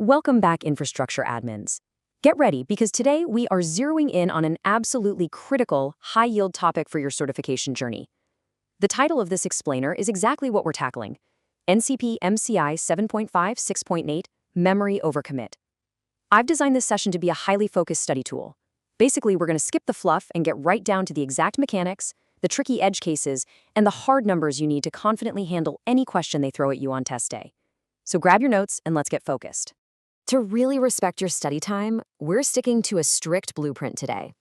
Welcome back, infrastructure admins. Get ready, because today we are zeroing in on an absolutely critical, high-yield topic for your certification journey. The title of this explainer is exactly what we're tackling: NCP-MCI 7.5, 6.8, Memory Overcommit. I've designed this session to be a highly focused study tool. Basically, we're going to skip the fluff and get right down to the exact mechanics, the tricky edge cases, and the hard numbers you need to confidently handle any question they throw at you on test day. So grab your notes and let's get focused. To really respect your study time, we're sticking to a strict blueprint today.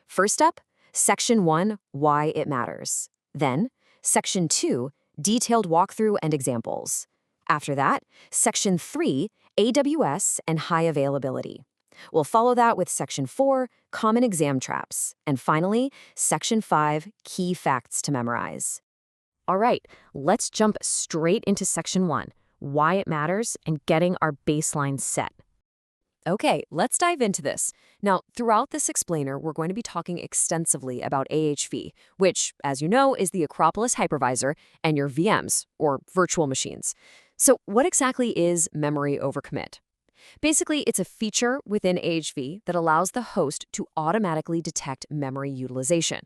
First up, Section 1, Why It Matters. Then, Section 2, Detailed Walkthrough and Examples. After that, Section 3, AWS and High Availability. We'll follow that with Section 4, Common Exam Traps. And finally, Section 5, Key Facts to Memorize. All right, let's jump straight into Section 1, Why It Matters, and getting our baseline set. Okay, let's dive into this. Now, throughout this explainer, we're going to be talking extensively about AHV, which, as you know, is the Acropolis hypervisor and your VMs, or virtual machines. So what exactly is Memory Overcommit? Basically, it's a feature within AHV that allows the host to automatically detect memory utilization.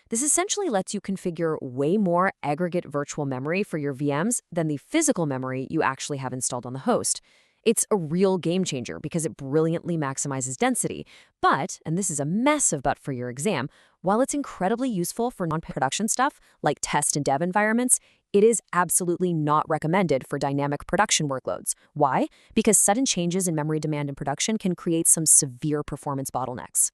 This essentially lets you configure way more aggregate virtual memory for your VMs than the physical memory you actually have installed on the host. It's a real game changer because it brilliantly maximizes density. But, and this is a massive but for your exam, while it's incredibly useful for non-production stuff like test and dev environments, it is absolutely not recommended for dynamic production workloads. Why? Because sudden changes in memory demand in production can create some severe performance bottlenecks.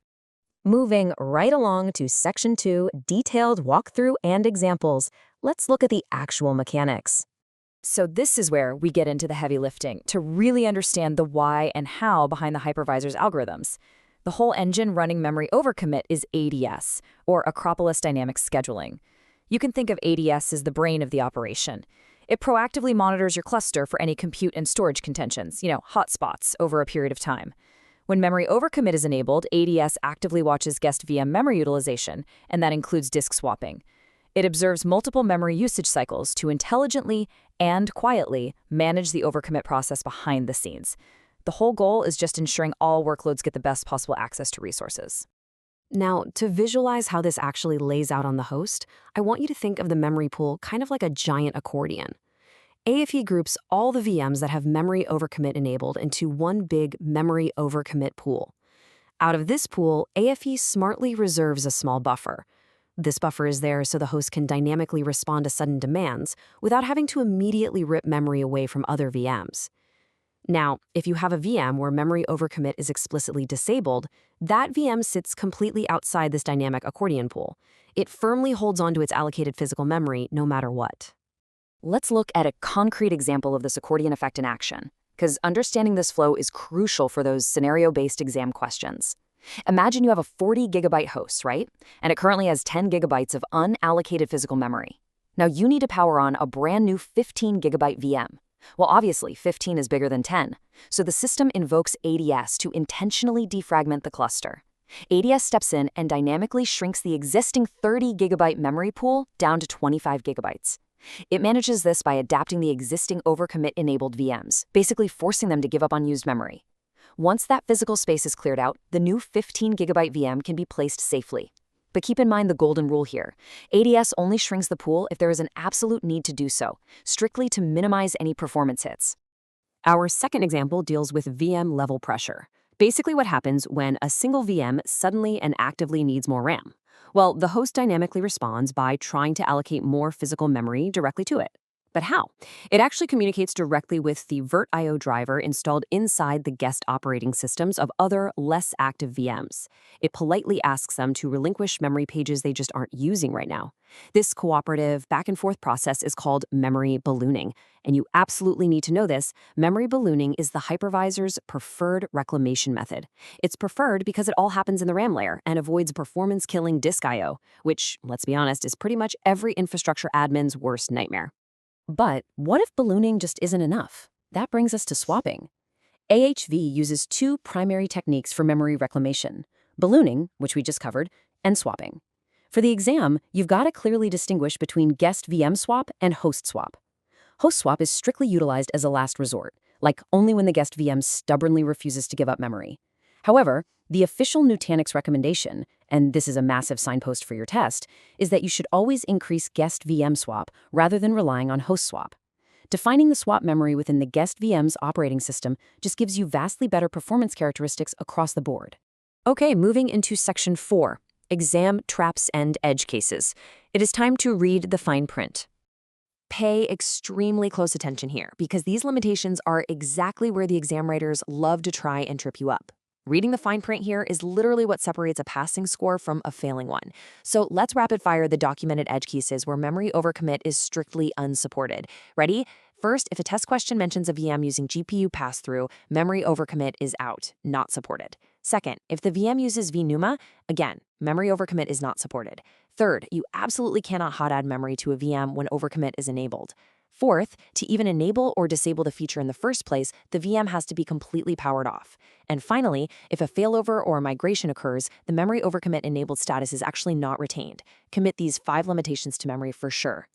Moving right along to Section 2, Detailed Walkthrough and Examples, let's look at the actual mechanics. So this is where we get into the heavy lifting to really understand the why and how behind the hypervisor's algorithms. The whole engine running Memory Overcommit is ADS, or Acropolis Dynamic Scheduling. You can think of ADS as the brain of the operation. It proactively monitors your cluster for any compute and storage contentions, hotspots, over a period of time. When Memory Overcommit is enabled, ADS actively watches guest VM memory utilization, and that includes disk swapping. It observes multiple memory usage cycles to intelligently and quietly manage the overcommit process behind the scenes. The whole goal is just ensuring all workloads get the best possible access to resources. Now, to visualize how this actually lays out on the host, I want you to think of the memory pool kind of like a giant accordion. AFE groups all the VMs that have Memory Overcommit enabled into one big Memory Overcommit pool. Out of this pool, AFE smartly reserves a small buffer. This buffer is there so the host can dynamically respond to sudden demands without having to immediately rip memory away from other VMs. Now, if you have a VM where Memory Overcommit is explicitly disabled, that VM sits completely outside this dynamic accordion pool. It firmly holds onto its allocated physical memory no matter what. Let's look at a concrete example of this accordion effect in action, because understanding this flow is crucial for those scenario-based exam questions. Imagine you have a 40 gigabyte host, right? And it currently has 10 gigabytes of unallocated physical memory. Now you need to power on a brand new 15 gigabyte VM. Well, obviously 15 is bigger than 10. So the system invokes ADS to intentionally defragment the cluster. ADS steps in and dynamically shrinks the existing 30 gigabyte memory pool down to 25 gigabytes. It manages this by adapting the existing overcommit-enabled VMs, basically forcing them to give up unused memory. Once that physical space is cleared out, the new 15 gigabyte VM can be placed safely. But keep in mind the golden rule here. ADS only shrinks the pool if there is an absolute need to do so, strictly to minimize any performance hits. Our second example deals with VM level pressure. Basically what happens when a single VM suddenly and actively needs more RAM. Well, the host dynamically responds by trying to allocate more physical memory directly to it. But how? It actually communicates directly with the VirtIO driver installed inside the guest operating systems of other, less active VMs. It politely asks them to relinquish memory pages they just aren't using right now. This cooperative back-and-forth process is called memory ballooning. And you absolutely need to know this. Memory ballooning is the hypervisor's preferred reclamation method. It's preferred because it all happens in the RAM layer and avoids performance-killing disk I/O, which, let's be honest, is pretty much every infrastructure admin's worst nightmare. But what if ballooning just isn't enough? That brings us to swapping. AHV uses two primary techniques for memory reclamation: ballooning, which we just covered, and swapping. For the exam, you've got to clearly distinguish between guest VM swap and host swap. Host swap is strictly utilized as a last resort. like only when the guest VM stubbornly refuses to give up memory. However, the official Nutanix recommendation, and this is a massive signpost for your test, is that you should always increase guest VM swap rather than relying on host swap. Defining the swap memory within the guest VM's operating system just gives you vastly better performance characteristics across the board. Okay, moving into Section 4, Exam Traps and Edge Cases. It is time to read the fine print. Pay extremely close attention here, because these limitations are exactly where the exam writers love to try and trip you up. Reading the fine print here is literally what separates a passing score from a failing one. So let's rapid fire the documented edge cases where memory overcommit is strictly unsupported. Ready? First, if a test question mentions a VM using GPU pass-through, memory overcommit is out, not supported. Second, if the VM uses vNUMA, again, memory overcommit is not supported. Third, you absolutely cannot hot add memory to a VM when overcommit is enabled. Fourth, to even enable or disable the feature in the first place, the VM has to be completely powered off. And finally, if a failover or a migration occurs, the memory overcommit enabled status is actually not retained. Commit these 5 limitations to memory for sure.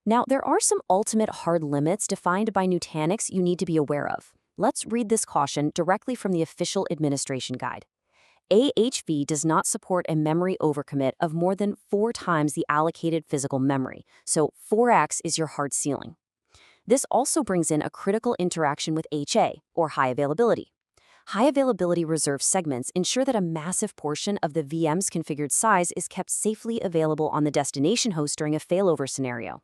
Now, there are some ultimate hard limits defined by Nutanix you need to be aware of. Let's read this caution directly from the official administration guide. AHV does not support a memory overcommit of more than 4 times the allocated physical memory, so 4x is your hard ceiling. This also brings in a critical interaction with HA, or high availability. High availability reserved segments ensure that a massive portion of the VM's configured size is kept safely available on the destination host during a failover scenario.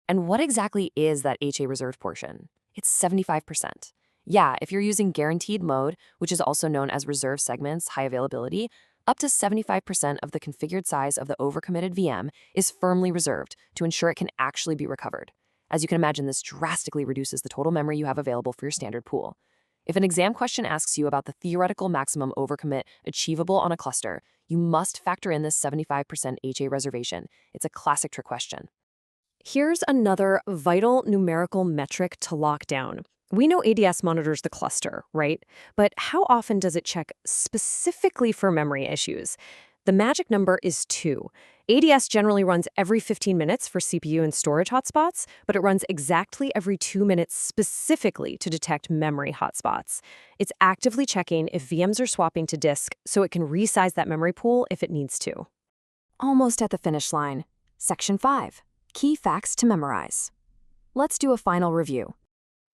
And what exactly is that HA-reserved portion? It's 75%. Yeah, if you're using guaranteed mode, which is also known as reserved segments, high availability, up to 75% of the configured size of the overcommitted VM is firmly reserved to ensure it can actually be recovered. As you can imagine, this drastically reduces the total memory you have available for your standard pool. If an exam question asks you about the theoretical maximum overcommit achievable on a cluster, you must factor in this 75% HA reservation. It's a classic trick question. Here's another vital numerical metric to lock down. We know ADS monitors the cluster, right? But how often does it check specifically for memory issues? The magic number is 2. ADS generally runs every 15 minutes for CPU and storage hotspots, but it runs exactly every 2 minutes specifically to detect memory hotspots. It's actively checking if VMs are swapping to disk so it can resize that memory pool if it needs to. Almost at the finish line. Section 5. Key facts to memorize. Let's do a final review.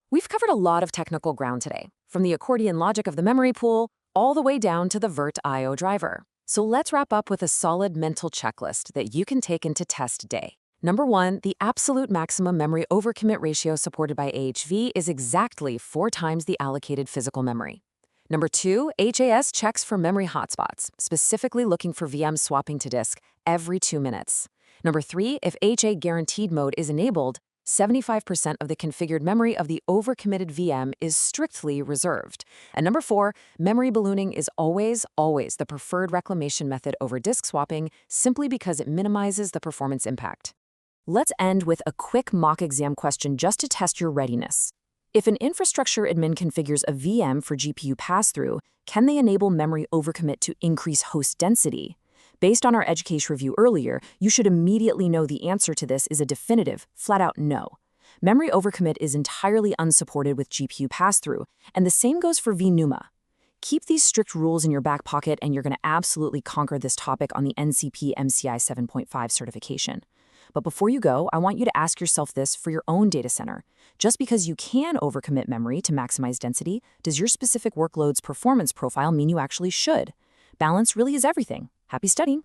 We've covered a lot of technical ground today, from the accordion logic of the memory pool all the way down to the Virt.io driver. So let's wrap up with a solid mental checklist that you can take into test day. Number 1, the absolute maximum memory overcommit ratio supported by AHV is exactly 4 times the allocated physical memory. Number 2, HAS checks for memory hotspots, specifically looking for VM swapping to disk every 2 minutes. Number 3, if HA guaranteed mode is enabled, 75% of the configured memory of the overcommitted VM is strictly reserved. And number 4, memory ballooning is always the preferred reclamation method over disk swapping simply because it minimizes the performance impact. Let's end with a quick mock exam question just to test your readiness. If an infrastructure admin configures a VM for GPU pass-through, can they enable memory overcommit to increase host density? Based on our edge case review earlier, you should immediately know the answer to this is a definitive, flat-out no. Memory overcommit is entirely unsupported with GPU pass-through, and the same goes for vNUMA. Keep these strict rules in your back pocket and you're going to absolutely conquer this topic on the NCP-MCI 7.5 certification. But before you go, I want you to ask yourself this for your own data center. Just because you can overcommit memory to maximize density, does your specific workload's performance profile mean you actually should? Balance really is everything. Happy studying!